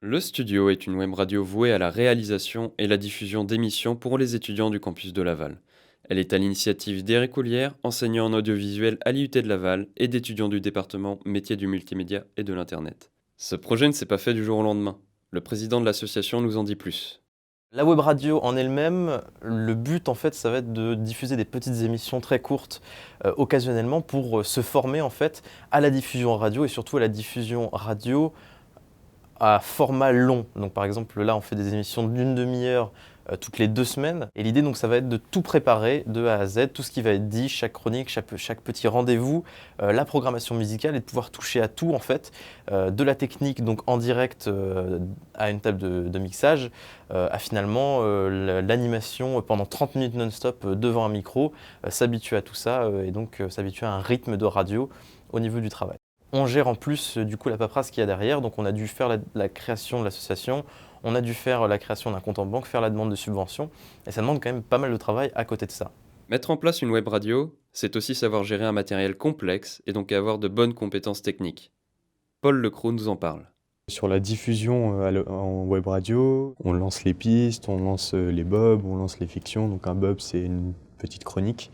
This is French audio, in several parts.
Le Studio est une web radio vouée à la réalisation et la diffusion d'émissions pour les étudiants du campus de Laval. Elle est à l'initiative d'Éric Ollière, enseignant en audiovisuel à l'IUT de Laval, et d'étudiants du département métiers du multimédia et de l'Internet. Ce projet ne s'est pas fait du jour au lendemain. Le président de l'association nous en dit plus. La web radio en elle-même, le but en fait, ça va être de diffuser des petites émissions très courtes occasionnellement pour se former en fait à la diffusion radio et surtout à la diffusion radio à format long. Donc par exemple là on fait des émissions d'une demi-heure toutes les 2 semaines et l'idée donc ça va être de tout préparer de A à Z, tout ce qui va être dit, chaque chronique, chaque petit rendez-vous, la programmation musicale et de pouvoir toucher à tout en fait, de la technique donc en direct à une table de mixage, à finalement l'animation pendant 30 minutes non-stop devant un micro, s'habituer à tout ça et donc s'habituer à un rythme de radio au niveau du travail. On gère en plus du coup la paperasse qu'il y a derrière, donc on a dû faire la création de l'association, on a dû faire la création d'un compte en banque, faire la demande de subvention, et ça demande quand même pas mal de travail à côté de ça. Mettre en place une web radio, c'est aussi savoir gérer un matériel complexe et donc avoir de bonnes compétences techniques. Paul Lecroux nous en parle. Sur la diffusion en web radio, on lance les pistes, on lance les bobs, on lance les fictions. Donc un bob, c'est une petite chronique.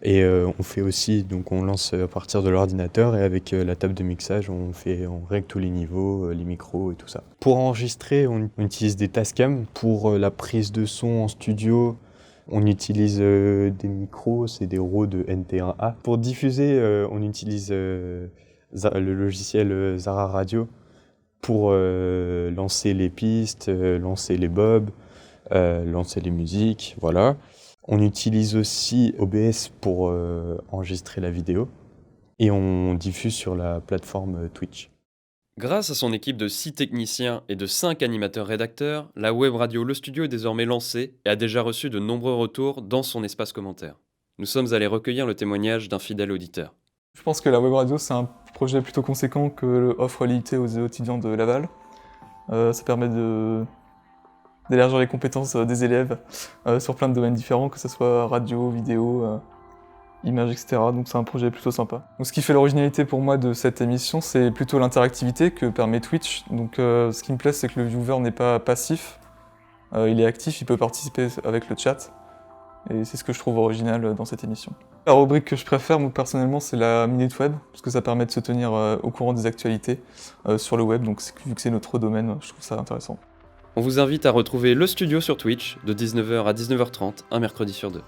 Et on fait aussi, donc on lance à partir de l'ordinateur et avec la table de mixage, on règle tous les niveaux, les micros et tout ça. Pour enregistrer, on utilise des Tascam. Pour la prise de son en studio, on utilise des micros, c'est des Rode NT1A. Pour diffuser, on utilise le logiciel Zara Radio pour lancer les pistes, lancer les bobs, lancer les musiques, voilà. On utilise aussi OBS pour enregistrer la vidéo et on diffuse sur la plateforme Twitch. Grâce à son équipe de 6 techniciens et de 5 animateurs-rédacteurs, la web radio Le Studio est désormais lancée et a déjà reçu de nombreux retours dans son espace commentaire. Nous sommes allés recueillir le témoignage d'un fidèle auditeur. Je pense que la web radio, c'est un projet plutôt conséquent que offre l'IUT aux étudiants de Laval. Ça permet d'élargir les compétences des élèves sur plein de domaines différents, que ce soit radio, vidéo, images, etc. Donc c'est un projet plutôt sympa. Donc, ce qui fait l'originalité pour moi de cette émission, c'est plutôt l'interactivité que permet Twitch. Donc ce qui me plaît, c'est que le viewer n'est pas passif, il est actif, il peut participer avec le chat. Et c'est ce que je trouve original dans cette émission. La rubrique que je préfère, moi personnellement, c'est la Minute Web, parce que ça permet de se tenir au courant des actualités sur le web, donc vu que c'est notre domaine, je trouve ça intéressant. On vous invite à retrouver Le Studio sur Twitch de 19h à 19h30, un mercredi sur 2.